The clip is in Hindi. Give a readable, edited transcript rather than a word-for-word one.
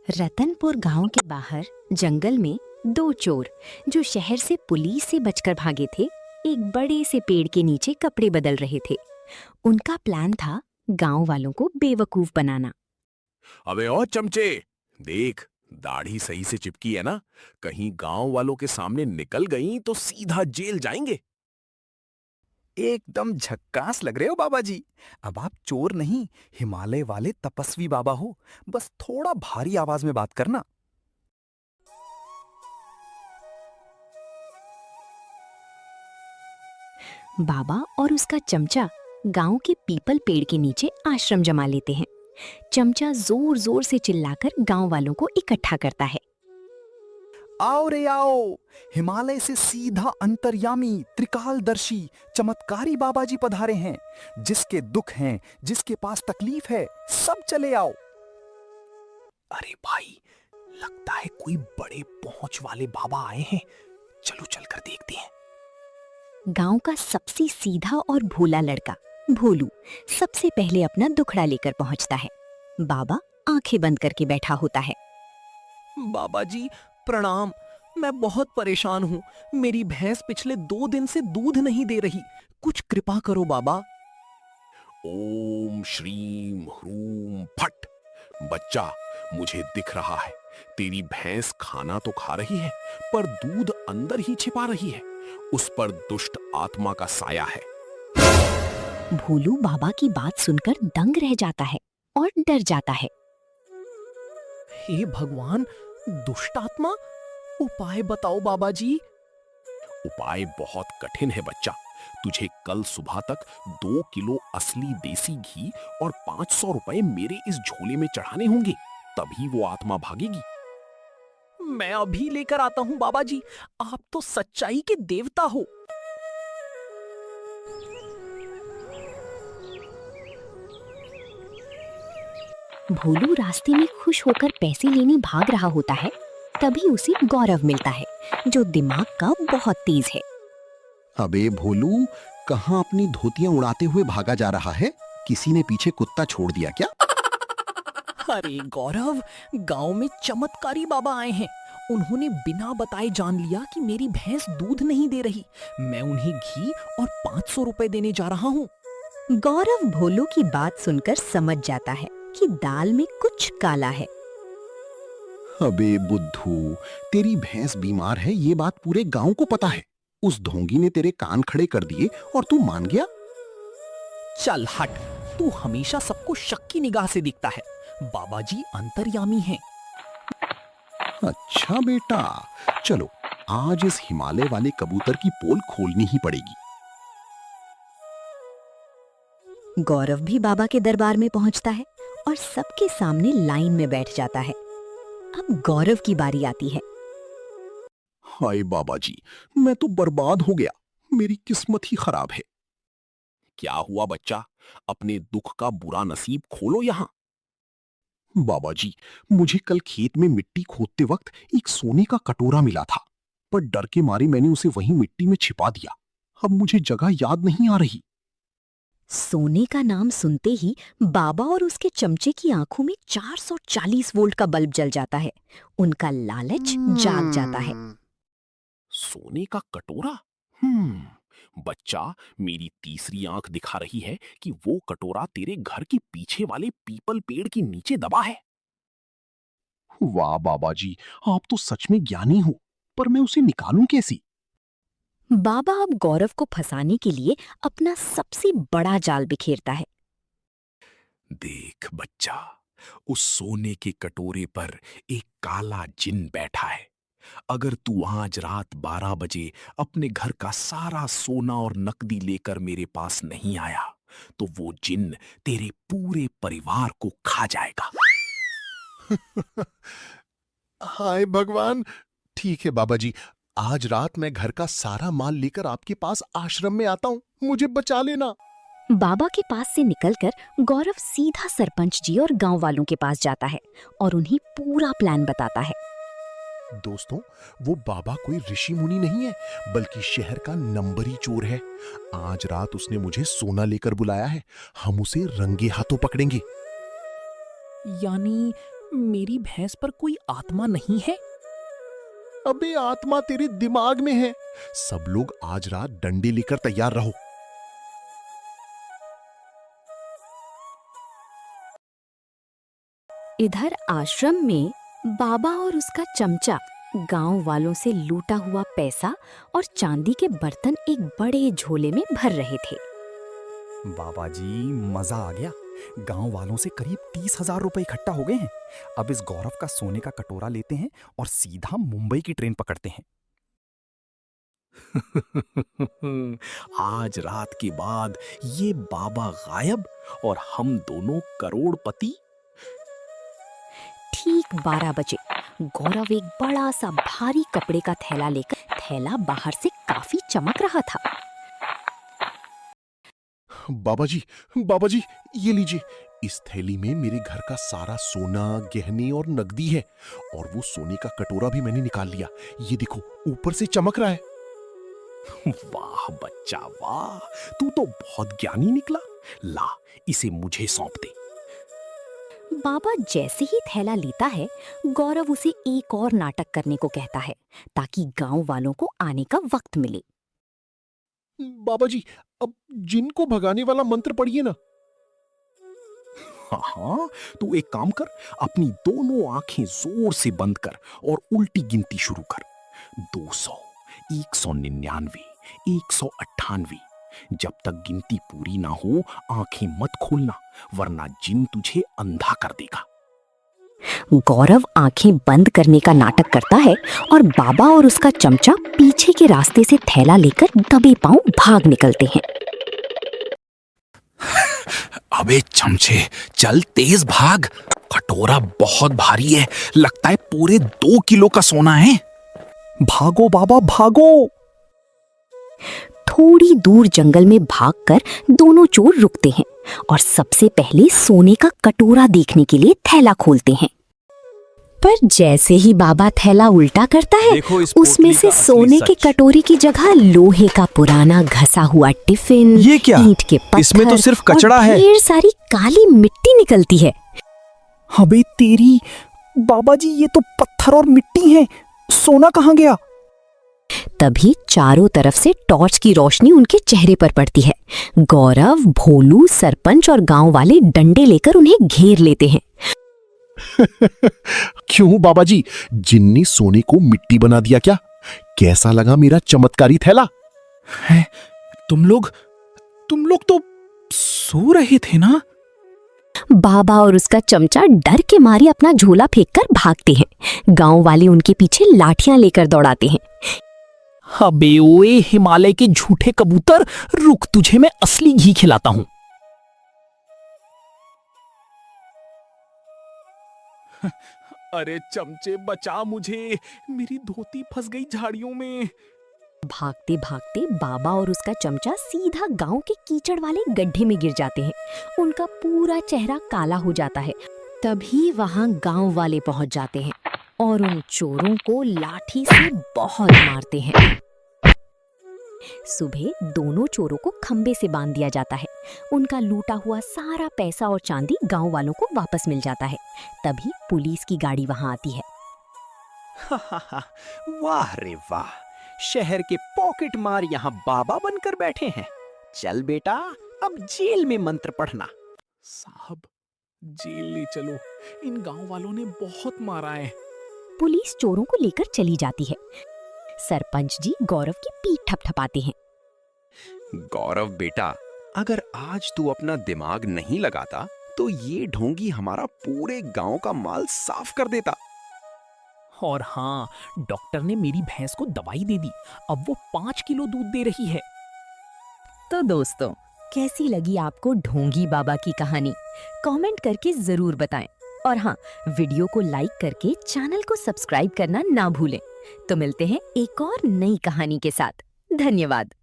रतनपुर गांव के बाहर जंगल में दो चोर जो शहर से पुलिस से बचकर भागे थे, एक बड़े से पेड़ के नीचे कपड़े बदल रहे थे। उनका प्लान था गांव वालों को बेवकूफ बनाना। अबे ओ चमचे, देख दाढ़ी सही से चिपकी है ना? कहीं गांव वालों के सामने निकल गई तो सीधा जेल जाएंगे। एकदम झक्कास लग रहे हो बाबा जी। अब आप चोर नहीं, हिमालय वाले तपस्वी बाबा हो। बस थोड़ा भारी आवाज में बात करना। बाबा और उसका चमचा गांव के पीपल पेड़ के नीचे आश्रम जमा लेते हैं। चमचा जोर जोर से चिल्लाकर गांव वालों को इकट्ठा करता है। आओ रे आओ, हिमालय से सीधा अंतर्यामी त्रिकालदर्शी चमत्कारी बाबा जी पधारे हैं। जिसके दुख हैं, जिसके पास तकलीफ है, सब चले आओ। अरे भाई, लगता है कोई बड़े पहुंच वाले बाबा आए हैं। चलो चलकर देखते हैं। गांव का सबसे सीधा और भोला लड़का भोलू सबसे पहले अपना दुखड़ा लेकर पहुंचता है। बाबा आंखें बंद करके बैठा होता है। बाबा जी प्रणाम। मैं बहुत परेशान हूँ। मेरी भैंस पिछले 2 दिन से दूध नहीं दे रही। कुछ कृपा करो बाबा। ओम श्रीम ह्रूम फट। बच्चा, मुझे दिख रहा है तेरी भैंस खाना तो खा रही है, पर दूध अंदर ही छिपा रही है। उस पर दुष्ट आत्मा का साया है। भोलू बाबा की बात सुनकर दंग रह जाता है और डर जाता है। हे भगवान, दुष्ट आत्मा, उपाय बताओ बाबा जी। उपाय बहुत कठिन है बच्चा। तुझे कल सुबह तक 2 किलो असली देसी घी और 500 रुपए मेरे इस झोले में चढ़ाने होंगे, तभी वो आत्मा भागेगी। मैं अभी लेकर आता हूँ बाबा जी। आप तो सच्चाई के देवता हो। भोलू रास्ते में खुश होकर पैसे लेने भाग रहा होता है। तभी उसे गौरव मिलता है, जो दिमाग का बहुत तेज है। अबे भोलू, कहाँ अपनी धोतियां उड़ाते हुए भागा जा रहा है? किसी ने पीछे कुत्ता छोड़ दिया क्या? अरे गौरव, गांव में चमत्कारी बाबा आए हैं। उन्होंने बिना बताए जान लिया कि मेरी भैंस दूध नहीं दे रही। मैं उन्हें घी और 500 रुपए देने जा रहा हूँ। गौरव भोलू की बात सुनकर समझ जाता है कि दाल में कुछ काला है। अबे बुद्धू, तेरी भैंस बीमार है, ये बात पूरे गांव को पता है। उस ढोंगी ने तेरे कान खड़े कर दिए और तू मान गया? चल हट, तू हमेशा सबको शक की निगाह से दिखता है। बाबा जी अंतर्यामी हैं। अच्छा बेटा, चलो आज इस हिमालय वाले कबूतर की पोल खोलनी ही पड़ेगी। गौरव भी बाबा के दरबार में पहुंचता है और सबके सामने लाइन में बैठ जाता है। अब गौरव की बारी आती है। हाय बाबा जी, मैं तो बर्बाद हो गया। मेरी किस्मत ही खराब है। क्या हुआ बच्चा? अपने दुख का बुरा नसीब खोलो यहाँ। बाबा जी, मुझे कल खेत में मिट्टी खोदते वक्त एक सोने का कटोरा मिला था, पर डर के मारे मैंने उसे वहीं मिट्टी में छिपा दिया। अब मुझे जगह याद नहीं आ रही। सोने का नाम सुनते ही बाबा और उसके चमचे की आंखों में 440 वोल्ट का बल्ब जल जाता है। उनका लालच जाग जाता है। सोने का कटोरा? बच्चा, मेरी तीसरी आंख दिखा रही है कि वो कटोरा तेरे घर के पीछे वाले पीपल पेड़ के नीचे दबा है। वाह बाबा जी, आप तो सच में ज्ञानी हो, पर मैं उसे निकालूं कैसे? बाबा अब गौरव को फंसाने के लिए अपना सबसे बड़ा जाल बिखेरता है। देख बच्चा, उस सोने के कटोरे पर एक काला जिन बैठा है। अगर तू आज रात 12 बजे अपने घर का सारा सोना और नकदी लेकर मेरे पास नहीं आया, तो वो जिन तेरे पूरे परिवार को खा जाएगा। हाय भगवान। ठीक है बाबा जी, आज रात मैं घर का सारा माल लेकर आपके पास आश्रम में आता हूँ। मुझे बचा लेना। बाबा के पास से निकलकर गौरव सीधा सरपंच जी और गांव वालों के पास जाता है और उन्हें पूरा प्लान बताता है। दोस्तों, वो बाबा कोई ऋषि मुनि नहीं है, बल्कि शहर का नंबरी चोर है। आज रात उसने मुझे सोना लेकर बुलाया है। हम उसे रंगे हाथों पकड़ेंगे। यानी मेरी भैंस पर कोई आत्मा नहीं है? अबे आत्मा तेरे दिमाग में है। सब लोग आज रात डंडे लेकर तैयार रहो। इधर आश्रम में बाबा और उसका चमचा गांव वालों से लूटा हुआ पैसा और चांदी के बर्तन एक बड़े झोले में भर रहे थे। बाबा जी, मजा आ गया। गांव वालों से करीब 30,000 रुपए इकट्ठा हो गए हैं। अब इस गौरव का सोने का कटोरा लेते हैं और सीधा मुंबई की ट्रेन पकड़ते हैं। आज रात के बाद ये बाबा गायब और हम दोनों करोड़पति। ठीक 12 बजे गौरव एक बड़ा सा भारी कपड़े का थैला लेकर, थैला बाहर से काफी चमक रहा था। बाबा जी, ये लीजिए। इस थैली में मेरे घर का सारा सोना, गहने और नकदी है। और वो सोने का कटोरा भी मैंने निकाल लिया। ये देखो, ऊपर से चमक रहा है। वाह बच्चा वाह, तू तो बहुत ज्ञानी निकला। ला, इसे मुझे सौंप दे। बाबा जैसे ही थैला लेता है, गौरव उसे एक और नाटक करने को कहता है ताकि गांव वालों को आने का वक्त मिले। बाबा जी, अब जिन को भगाने वाला मंत्र पढ़िए ना। हाँ, तू एक काम कर, अपनी दोनों आंखें जोर से बंद कर और उल्टी गिनती शुरू कर। 200, 199, 198। जब तक गिनती पूरी ना हो आंखें मत खोलना, वरना जिन तुझे अंधा कर देगा। गौरव आंखें बंद करने का नाटक करता है और बाबा और उसका चमचा पीछे के रास्ते से थैला लेकर दबे पांव भाग निकलते हैं। अबे चमचे, चल तेज भाग। कटोरा बहुत भारी है, लगता है पूरे 2 किलो का सोना है। भागो बाबा, भागो। थोड़ी दूर जंगल में भागकर दोनों चोर रुकते हैं और सबसे पहले सोने का कटोरा देखने के लिए थैला खोलते हैं। पर जैसे ही बाबा थैला उल्टा करता है, उसमें से सोने के कटोरे की जगह लोहे का पुराना घसा हुआ टिफिन, ये क्या? ईंट के पत्थर, इसमें तो सिर्फ कचरा और है। ढेर सारी काली मिट्टी निकलती है। अबे तेरी, बाबा जी ये तो पत्थर और मिट्टी है, सोना कहाँ गया? तभी चारों तरफ से टॉर्च की रोशनी उनके चेहरे पर पड़ती है। गौरव, भोलू, सरपंच और गांव वाले डंडे लेकर उन्हें घेर लेते हैं। क्यों बाबा जी, जिन्नी सोने को मिट्टी बना दिया क्या? कैसा लगा मेरा चमत्कारी थैला? है, तुम लोग तो सो रहे थे ना? बाबा और उसका चमचा डर के मारे अपना झोला फेंककर भागते हैं। गांव वाले उनके पीछे लाठियां लेकर दौड़ाते हैं। अबे ओए हिमालय के झूठे कबूतर, रुक, तुझे मैं असली घी खिलाता हूं। अरे चमचे, बचा मुझे, मेरी धोती फंस गई झाड़ियों में। भागते भागते बाबा और उसका चमचा सीधा गांव के कीचड़ वाले गड्ढे में गिर जाते हैं। उनका पूरा चेहरा काला हो जाता है। तभी वहां गांव वाले पहुंच जाते हैं और उन चोरों को लाठी से बहुत मारते हैं। सुबह दोनों चोरों को खंबे से बांध दिया जाता है। उनका लूटा हुआ सारा पैसा और चांदी गांव वालों को वापस मिल जाता है। तभी पुलिस की गाड़ी वहां आती है। वाह रे वाह, शहर के पॉकेट मार यहाँ बाबा बनकर बैठे हैं। चल बेटा, अब जेल में मंत्र पढ़ना। साहब, जेल ले चलो, इन गांव वालों ने बहुत मारा है। पुलिस चोरों को लेकर चली जाती है। सरपंच जी गौरव की पीठ थपथपाते हैं। गौरव बेटा, अगर आज तू अपना दिमाग नहीं लगाता तो ये ढोंगी हमारा पूरे गांव का माल साफ कर देता। और हाँ, डॉक्टर ने मेरी भैंस को दवाई दे दी, अब वो 5 किलो दूध दे रही है। तो दोस्तों, कैसी लगी आपको ढोंगी बाबा की कहानी? कमेंट करके जरूर बताएं। और हाँ, वीडियो को लाइक करके चैनल को सब्सक्राइब करना ना भूलें। तो मिलते हैं एक और नई कहानी के साथ। धन्यवाद।